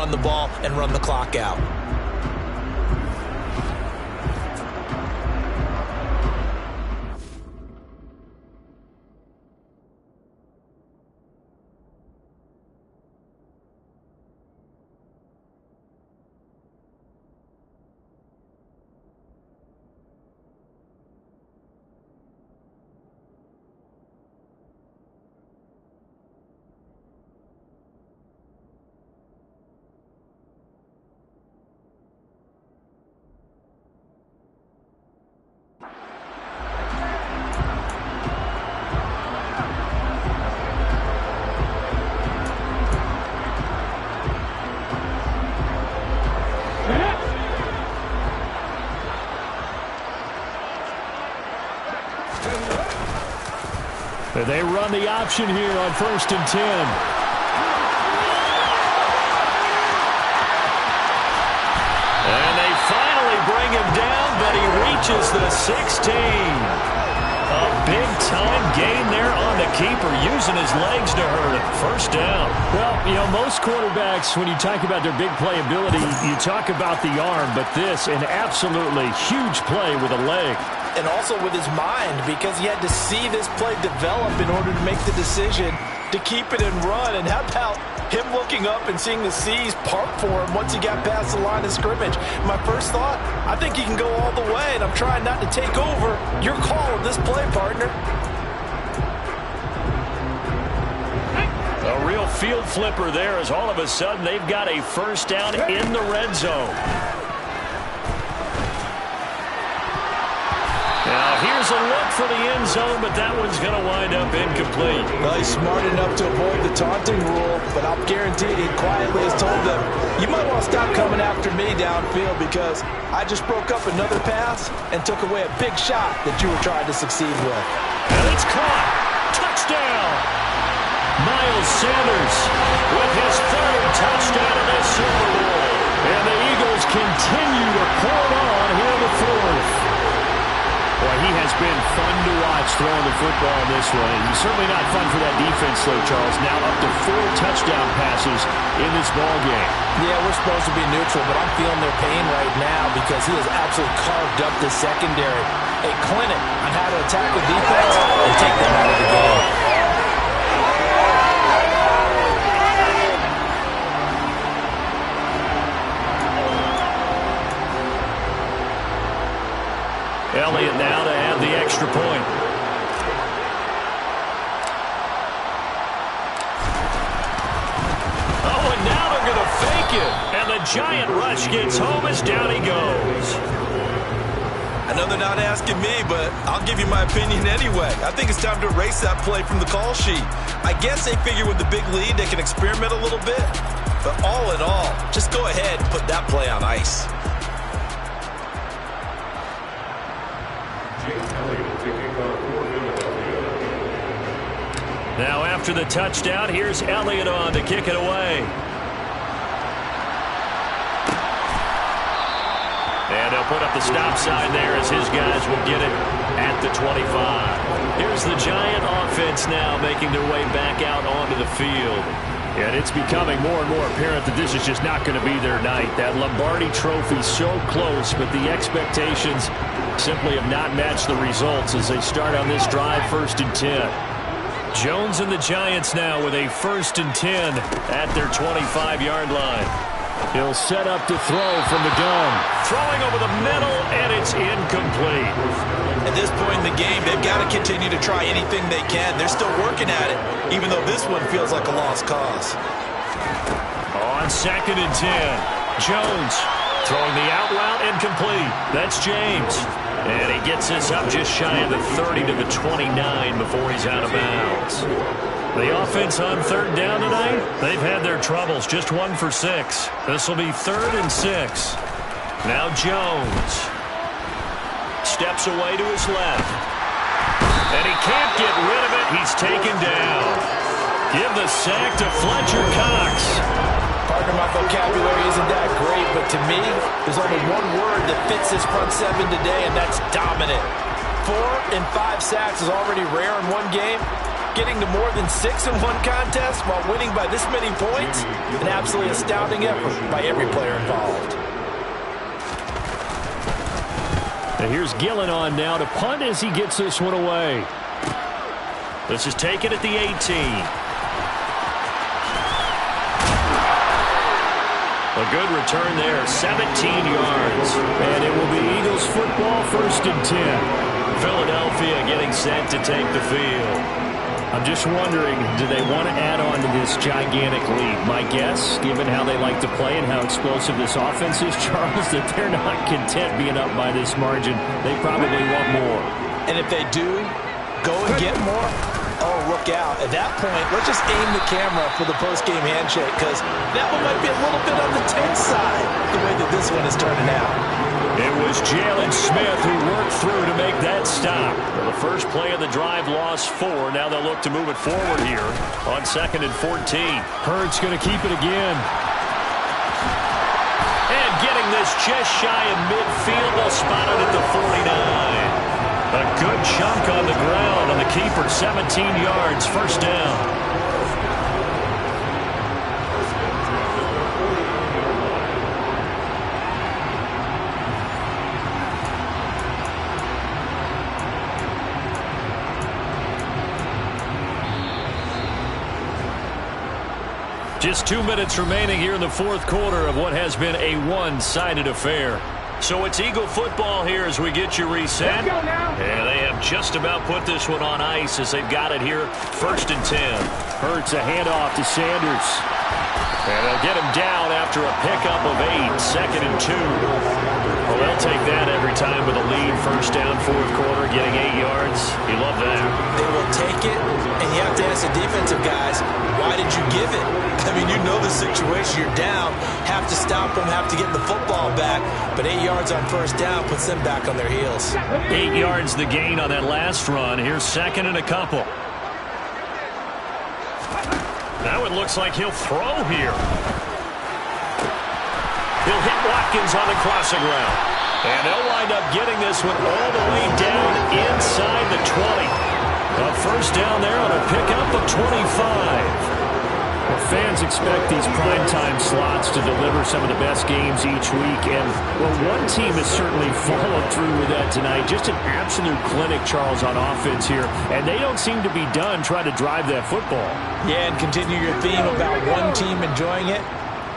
run the ball and run the clock out. They run the option here on 1st and 10. And they finally bring him down, but he reaches the 16. A big-time gain there on the keeper, using his legs to hurt him. First down. Well, you know, most quarterbacks, when you talk about their big play ability, you talk about the arm, but this, an absolutely huge play with a leg. And also with his mind, because he had to see this play develop in order to make the decision to keep it and run. And how about him looking up and seeing the seas part for him once he got past the line of scrimmage? My first thought, I think he can go all the way, and I'm trying not to take over. Your call of this play, partner. A real field flipper there, as all of a sudden they've got a first down in the red zone. Now, here's a look for the end zone, but that one's going to wind up incomplete. Well, he's smart enough to avoid the taunting rule, but I'll guarantee he quietly has told them, you might want to stop coming after me downfield because I just broke up another pass and took away a big shot that you were trying to succeed with. And it's caught. Touchdown. Miles Sanders with his 3rd touchdown of this Super Bowl. And the Eagles continue to pour it on here in the 4th. Boy, he has been fun to watch throwing the football in this one. He's certainly not fun for that defense, though, Charles. Now up to 4 touchdown passes in this ball game. Yeah, we're supposed to be neutral, but I'm feeling their pain right now because he has absolutely carved up the secondary. A clinic on how to attack the defense and take them out of the game. Elliott now to add the extra point. Oh, and now they're going to fake it. And the giant rush gets home as down he goes. I know they're not asking me, but I'll give you my opinion anyway. I think it's time to erase that play from the call sheet. I guess they figure with the big lead they can experiment a little bit. But all in all, just go ahead and put that play on ice. Now after the touchdown, here's Elliott on to kick it away. And they'll put up the stop sign there as his guys will get it at the 25. Here's the Giant offense now making their way back out onto the field. And it's becoming more and more apparent that this is just not going to be their night. That Lombardi trophy so close, but the expectations simply have not matched the results as they start on this drive 1st and 10. Jones and the Giants now with a 1st and 10 at their 25-yard line. He'll set up to throw from the gun. Throwing over the middle, and it's incomplete. At this point in the game, they've got to continue to try anything they can. They're still working at it, even though this one feels like a lost cause. On 2nd and 10, Jones throwing the out route incomplete. That's James. And he gets this up just shy of the 30 to the 29 before he's out of bounds. The offense on 3rd down tonight, they've had their troubles. Just 1 for 6. This will be 3rd and 6. Now Jones steps away to his left. And he can't get rid of it. He's taken down. Give the sack to Fletcher Cox. Partner, my vocabulary isn't that great, but to me, there's only one word that fits this front 7 today, and that's dominant. 4 and 5 sacks is already rare in one game. getting to more than 6 in one contest while winning by this many points. An absolutely astounding effort by every player involved. And here's Gillen on now to punt as he gets this one away. This is taken at the 18. A good return there, 17 yards. And it will be Eagles football, 1st and 10. Philadelphia getting set to take the field. I'm just wondering, do they want to add on to this gigantic lead? My guess, given how they like to play and how explosive this offense is, Charles, that they're not content being up by this margin. They probably want more. And if they do go and get more, oh, look out. At that point, let's just aim the camera for the post-game handshake, because that one might be a little bit on the tense side, the way that this one is turning out. It was Jalen Smith who worked through to make that stop. Well, the first play of the drive lost 4. Now they'll look to move it forward here on 2nd and 14. Hurts going to keep it again. And getting this just shy of midfield. They'll spot it at the 49. A good chunk on the ground on the keeper. 17 yards, 1st down. Just 2 minutes remaining here in the 4th quarter of what has been a one-sided affair. So it's Eagle football here as we get you reset. And they have just about put this one on ice as they've got it here, 1st and 10. Hurts a handoff to Sanders. And they'll get him down after a pickup of 8, 2nd and 2. Well, they'll take that every time with a lead. 1st down, 4th quarter, getting 8 yards. You love that. They will take it, and you have to ask the defensive guys, why did you give it? I mean, you know the situation. You're down, have to stop them, have to get the football back. But 8 yards on 1st down puts them back on their heels. 8 yards the gain on that last run. Here's 2nd and a couple. Now it looks like he'll throw here. He'll hit Watkins on the crossing route. And they'll wind up getting this one all the way down inside the 20. A 1st down there on a pickup of 25. Well, fans expect these primetime slots to deliver some of the best games each week. And, well, one team has certainly followed through with that tonight. Just an absolute clinic, Charles, on offense here. And they don't seem to be done trying to drive that football. Yeah, and continue your theme about one team enjoying it.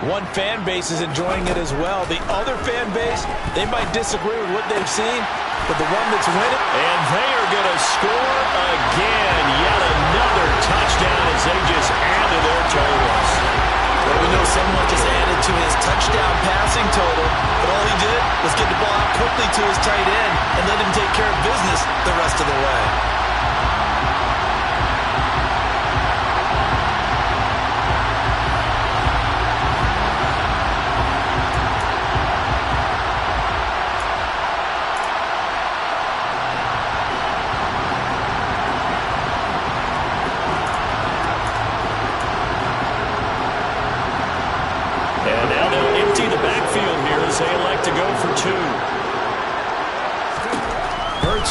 One fan base is enjoying it as well. The other fan base, they might disagree with what they've seen, but the one that's winning. And they are going to score again. Yet another touchdown as they just add to their totals. Well, we know someone just added to his touchdown passing total, but all he did was get the ball out quickly to his tight end and let him take care of business the rest of the way.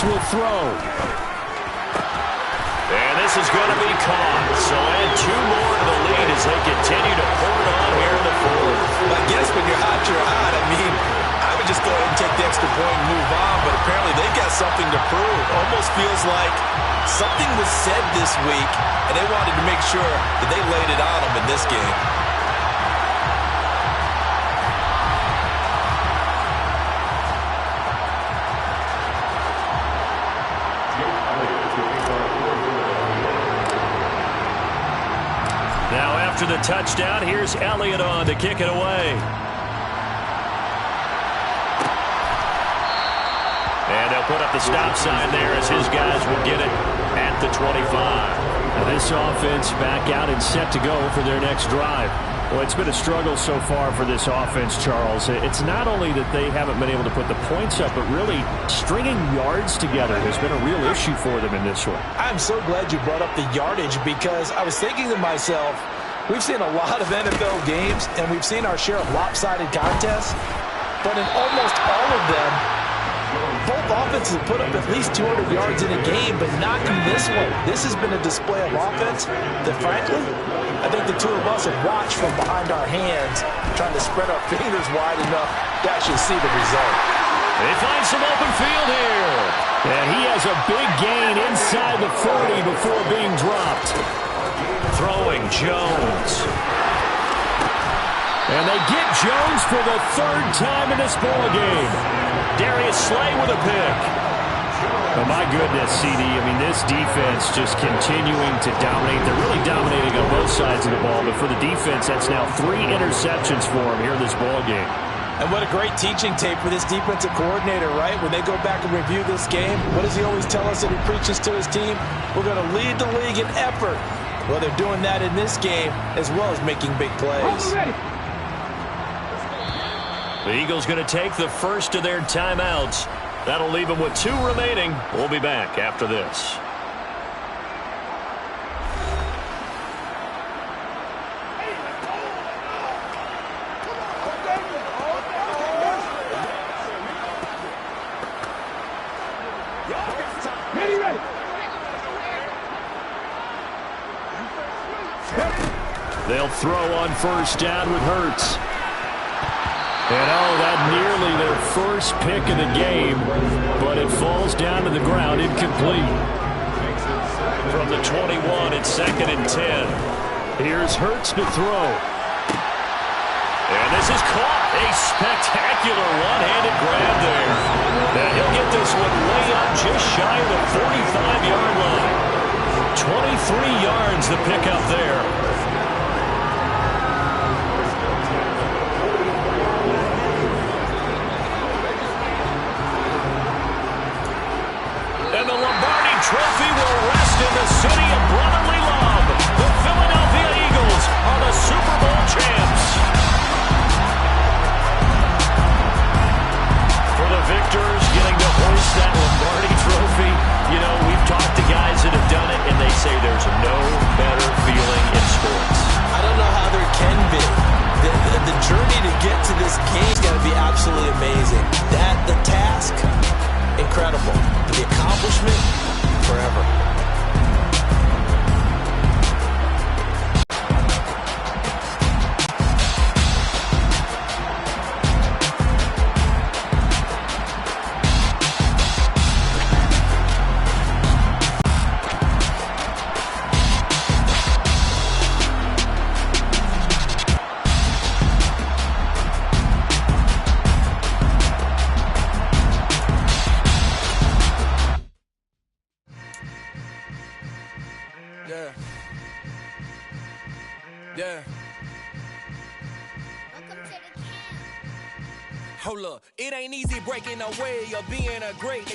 Will throw. And this is going to be caught. So add 2 more to the lead as they continue to pour it on here in the 4th. I guess when you're hot, you're hot. I mean, I would just go ahead and take the extra point and move on, but apparently they've got something to prove. Almost feels like something was said this week, and they wanted to make sure that they laid it on them in this game. After the touchdown, here's Elliott on to kick it away. And they'll put up the stop sign there as his guys will get it at the 25. Now this offense back out and set to go for their next drive. Well, it's been a struggle so far for this offense, Charles. It's not only that they haven't been able to put the points up, but really stringing yards together has been a real issue for them in this one. I'm so glad you brought up the yardage, because I was thinking to myself, we've seen a lot of NFL games, and we've seen our share of lopsided contests, but in almost all of them, both offenses have put up at least 200 yards in a game, but not in this one. This has been a display of offense that, frankly, I think the two of us have watched from behind our hands, trying to spread our fingers wide enough to actually see the result. They find some open field here. And he has a big gain inside the 40 before being dropped. Throwing Jones. And they get Jones for the third time in this ballgame. Darius Slay with a pick. Oh, my goodness, CD. I mean, this defense just continuing to dominate. They're really dominating on both sides of the ball. But for the defense, that's now 3 interceptions for them here in this ballgame. And what a great teaching tape for this defensive coordinator, right? When they go back and review this game, what does he always tell us that he preaches to his team? We're going to lead the league in effort. Well, they're doing that in this game as well as making big plays. The Eagles going to take the first of their timeouts. That'll leave them with 2 remaining. We'll be back after this. They'll throw on first down with Hurts. And that nearly their first pick of the game, but it falls down to the ground incomplete. From the 21, it's 2nd and 10. Here's Hurts to throw. And this is caught. A spectacular one-handed grab there. And he'll get this one way up just shy of the 45-yard line. 23 yards the pickup there. And the Lombardi Trophy will rest in the city of brotherly love. The Philadelphia Eagles are the Super Bowl champs. For the victors, getting to hoist that Lombardi Trophy, you know, we've talked to guys that have done it, and they say there's no better feeling in sports. I don't know how there can be. The journey to get to this game is going to be absolutely amazing. The task, incredible. The accomplishment, forever. Yeah. Hold up, it ain't easy breaking away or being a great.